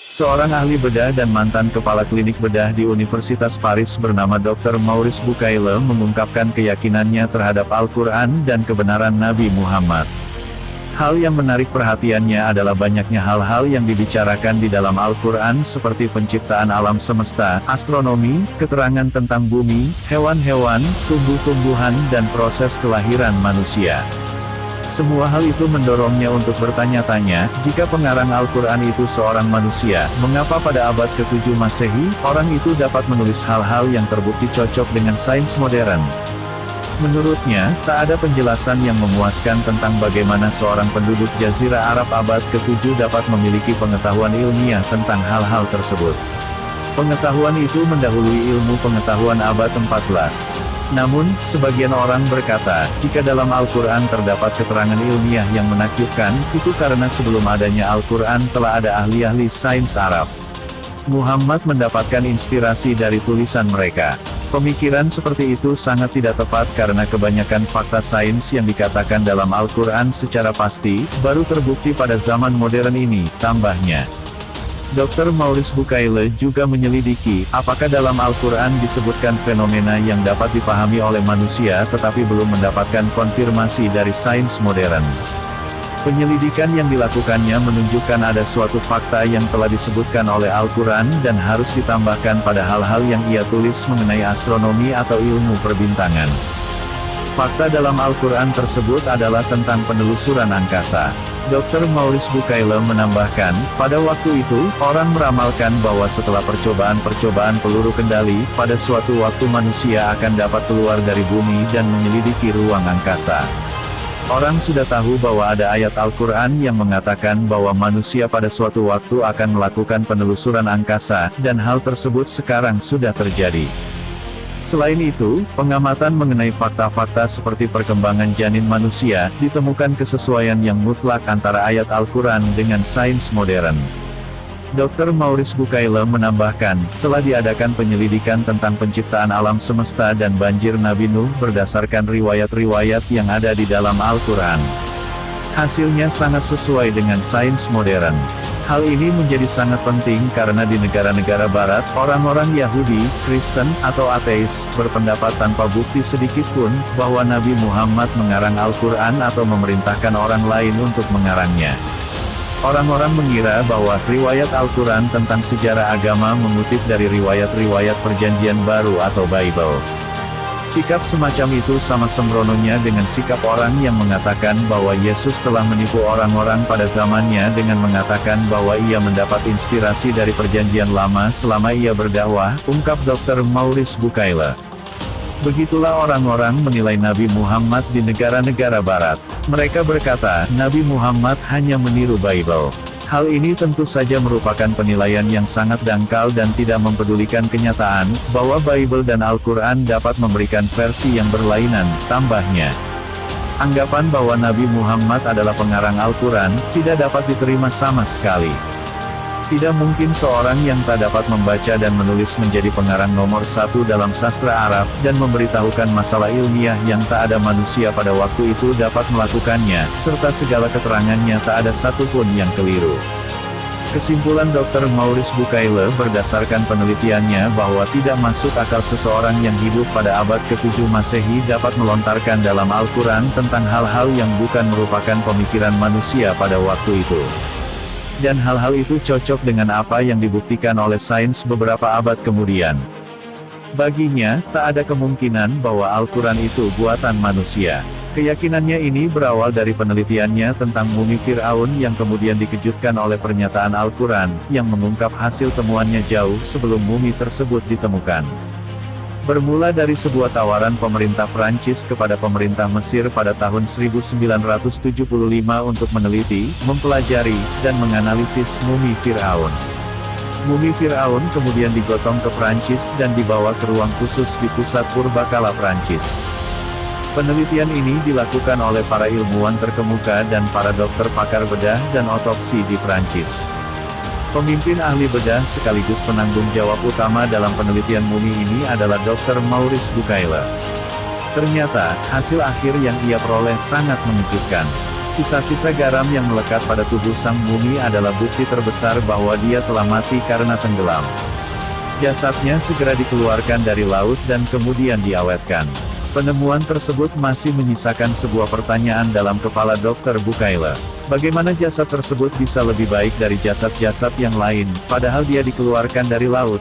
Seorang ahli bedah dan mantan kepala klinik bedah di Universitas Paris bernama Dr. Maurice Bucaille mengungkapkan keyakinannya terhadap Al-Quran dan kebenaran Nabi Muhammad. Hal yang menarik perhatiannya adalah banyaknya hal-hal yang dibicarakan di dalam Al-Quran seperti penciptaan alam semesta, astronomi, keterangan tentang bumi, hewan-hewan, tumbuh-tumbuhan dan proses kelahiran manusia. Semua hal itu mendorongnya untuk bertanya-tanya, jika pengarang Al-Quran itu seorang manusia, mengapa pada abad ke-7 Masehi, orang itu dapat menulis hal-hal yang terbukti cocok dengan sains modern? Menurutnya, tak ada penjelasan yang memuaskan tentang bagaimana seorang penduduk Jazirah Arab abad ke-7 dapat memiliki pengetahuan ilmiah tentang hal-hal tersebut. Pengetahuan itu mendahului ilmu pengetahuan abad 14. Namun, sebagian orang berkata, jika dalam Al-Quran terdapat keterangan ilmiah yang menakjubkan, itu karena sebelum adanya Al-Quran telah ada ahli-ahli sains Arab. Muhammad mendapatkan inspirasi dari tulisan mereka. Pemikiran seperti itu sangat tidak tepat karena kebanyakan fakta sains yang dikatakan dalam Al-Quran secara pasti, baru terbukti pada zaman modern ini, tambahnya. Dr. Maurice Bucaille juga menyelidiki, apakah dalam Al-Quran disebutkan fenomena yang dapat dipahami oleh manusia tetapi belum mendapatkan konfirmasi dari sains modern. Penyelidikan yang dilakukannya menunjukkan ada suatu fakta yang telah disebutkan oleh Al-Quran dan harus ditambahkan pada hal-hal yang ia tulis mengenai astronomi atau ilmu perbintangan. Fakta dalam Al-Quran tersebut adalah tentang penelusuran angkasa. Dr. Maurice Bucaille menambahkan, pada waktu itu, orang meramalkan bahwa setelah percobaan-percobaan peluru kendali, pada suatu waktu manusia akan dapat keluar dari bumi dan menyelidiki ruang angkasa. Orang sudah tahu bahwa ada ayat Al-Quran yang mengatakan bahwa manusia pada suatu waktu akan melakukan penelusuran angkasa, dan hal tersebut sekarang sudah terjadi. Selain itu, pengamatan mengenai fakta-fakta seperti perkembangan janin manusia, ditemukan kesesuaian yang mutlak antara ayat Al-Quran dengan sains modern. Dr. Maurice Bucaille menambahkan, telah diadakan penyelidikan tentang penciptaan alam semesta dan banjir Nabi Nuh berdasarkan riwayat-riwayat yang ada di dalam Al-Quran. Hasilnya sangat sesuai dengan sains modern. Hal ini menjadi sangat penting karena di negara-negara barat, orang-orang Yahudi, Kristen, atau ateis, berpendapat tanpa bukti sedikit pun, bahwa Nabi Muhammad mengarang Al-Quran atau memerintahkan orang lain untuk mengarangnya. Orang-orang mengira bahwa riwayat Al-Quran tentang sejarah agama mengutip dari riwayat-riwayat Perjanjian Baru atau Bible. Sikap semacam itu sama sembrononya dengan sikap orang yang mengatakan bahwa Yesus telah menipu orang-orang pada zamannya dengan mengatakan bahwa ia mendapat inspirasi dari Perjanjian Lama selama ia berdakwah, ungkap Dr. Maurice Bucaille. Begitulah orang-orang menilai Nabi Muhammad di negara-negara barat. Mereka berkata, Nabi Muhammad hanya meniru Bible. Hal ini tentu saja merupakan penilaian yang sangat dangkal dan tidak mempedulikan kenyataan, bahwa Bible dan Al-Quran dapat memberikan versi yang berlainan, tambahnya. Anggapan bahwa Nabi Muhammad adalah pengarang Al-Quran, tidak dapat diterima sama sekali. Tidak mungkin seorang yang tak dapat membaca dan menulis menjadi pengarang nomor satu dalam sastra Arab, dan memberitahukan masalah ilmiah yang tak ada manusia pada waktu itu dapat melakukannya, serta segala keterangannya tak ada satupun yang keliru. Kesimpulan Dr. Maurice Bucaille berdasarkan penelitiannya bahwa tidak masuk akal seseorang yang hidup pada abad ke-7 Masehi dapat melontarkan dalam Al-Quran tentang hal-hal yang bukan merupakan pemikiran manusia pada waktu itu. Dan hal-hal itu cocok dengan apa yang dibuktikan oleh sains beberapa abad kemudian. Baginya, tak ada kemungkinan bahwa Al-Quran itu buatan manusia. Keyakinannya ini berawal dari penelitiannya tentang mumi Fir'aun yang kemudian dikejutkan oleh pernyataan Al-Quran, yang mengungkap hasil temuannya jauh sebelum mumi tersebut ditemukan. Bermula dari sebuah tawaran pemerintah Prancis kepada pemerintah Mesir pada tahun 1975 untuk meneliti, mempelajari, dan menganalisis mumi Fir'aun. Mumi Fir'aun kemudian digotong ke Prancis dan dibawa ke ruang khusus di pusat purbakala Prancis. Penelitian ini dilakukan oleh para ilmuwan terkemuka dan para dokter pakar bedah dan otopsi di Prancis. Pemimpin ahli bedah sekaligus penanggung jawab utama dalam penelitian mumi ini adalah Dr. Maurice Bucaille. Ternyata, hasil akhir yang ia peroleh sangat mengejutkan. Sisa-sisa garam yang melekat pada tubuh sang mumi adalah bukti terbesar bahwa dia telah mati karena tenggelam. Jasadnya segera dikeluarkan dari laut dan kemudian diawetkan. Penemuan tersebut masih menyisakan sebuah pertanyaan dalam kepala Dr. Bucaille. Bagaimana jasad tersebut bisa lebih baik dari jasad-jasad yang lain, padahal dia dikeluarkan dari laut?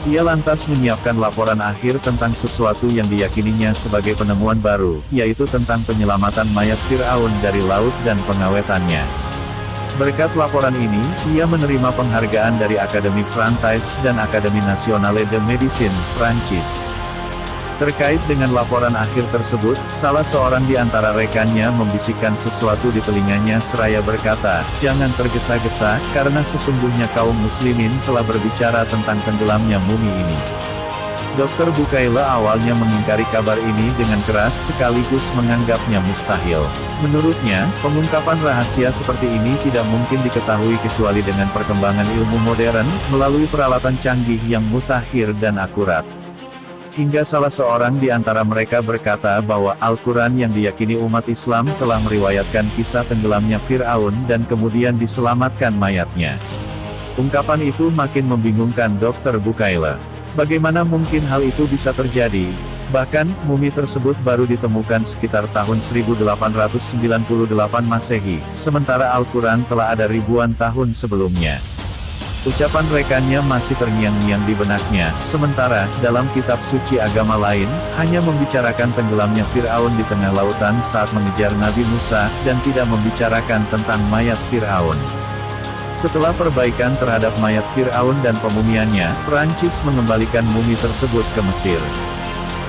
Ia lantas menyiapkan laporan akhir tentang sesuatu yang diyakininya sebagai penemuan baru, yaitu tentang penyelamatan mayat Fir'aun dari laut dan pengawetannya. Berkat laporan ini, ia menerima penghargaan dari Akademi Francaise dan Akademi Nationale de Médecine, Prancis. Terkait dengan laporan akhir tersebut, salah seorang di antara rekannya membisikkan sesuatu di telinganya seraya berkata, "Jangan tergesa-gesa, karena sesungguhnya kaum muslimin telah berbicara tentang tenggelamnya mumi ini." Dr. Bucaille awalnya mengingkari kabar ini dengan keras sekaligus menganggapnya mustahil. Menurutnya, pengungkapan rahasia seperti ini tidak mungkin diketahui kecuali dengan perkembangan ilmu modern, melalui peralatan canggih yang mutakhir dan akurat. Hingga salah seorang di antara mereka berkata bahwa Al-Quran yang diyakini umat Islam telah meriwayatkan kisah tenggelamnya Fir'aun dan kemudian diselamatkan mayatnya. Ungkapan itu makin membingungkan Dr. Bucaille. Bagaimana mungkin hal itu bisa terjadi? Bahkan, mumi tersebut baru ditemukan sekitar tahun 1898 Masehi, sementara Al-Quran telah ada ribuan tahun sebelumnya. Ucapan rekannya masih terngiang-ngiang di benaknya, sementara, dalam kitab suci agama lain, hanya membicarakan tenggelamnya Fir'aun di tengah lautan saat mengejar Nabi Musa, dan tidak membicarakan tentang mayat Fir'aun. Setelah perbaikan terhadap mayat Fir'aun dan pemumiannya, Prancis mengembalikan mumi tersebut ke Mesir.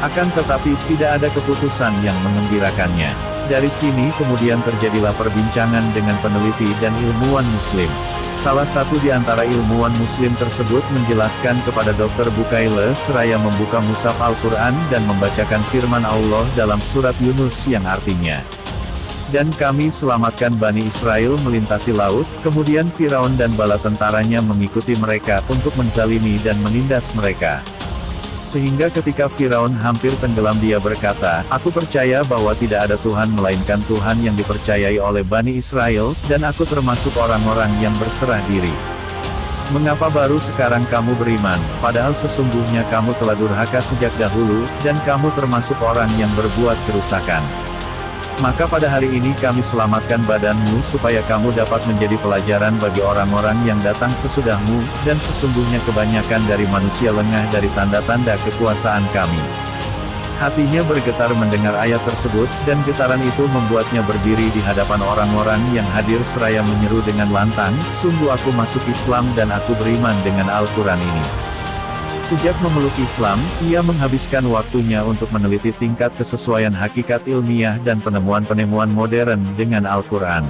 Akan tetapi, tidak ada keputusan yang mengembirakannya. Dari sini kemudian terjadilah perbincangan dengan peneliti dan ilmuwan Muslim. Salah satu di antara ilmuwan Muslim tersebut menjelaskan kepada Dr. Bucaille seraya membuka mushaf Al-Quran dan membacakan firman Allah dalam surat Yunus yang artinya, "Dan kami selamatkan Bani Israel melintasi laut, kemudian Firaun dan bala tentaranya mengikuti mereka untuk menzalimi dan menindas mereka. Sehingga ketika Firaun hampir tenggelam dia berkata, 'Aku percaya bahwa tidak ada Tuhan melainkan Tuhan yang dipercayai oleh Bani Israel, dan aku termasuk orang-orang yang berserah diri. Mengapa baru sekarang kamu beriman, padahal sesungguhnya kamu telah durhaka sejak dahulu, dan kamu termasuk orang yang berbuat kerusakan. Maka pada hari ini kami selamatkan badanmu supaya kamu dapat menjadi pelajaran bagi orang-orang yang datang sesudahmu, dan sesungguhnya kebanyakan dari manusia lengah dari tanda-tanda kekuasaan kami.' Hatinya bergetar mendengar ayat tersebut, dan getaran itu membuatnya berdiri di hadapan orang-orang yang hadir seraya menyeru dengan lantang, 'Sungguh aku masuk Islam dan aku beriman dengan Al-Quran ini.' Sejak memeluk Islam, ia menghabiskan waktunya untuk meneliti tingkat kesesuaian hakikat ilmiah dan penemuan-penemuan modern dengan Al-Quran.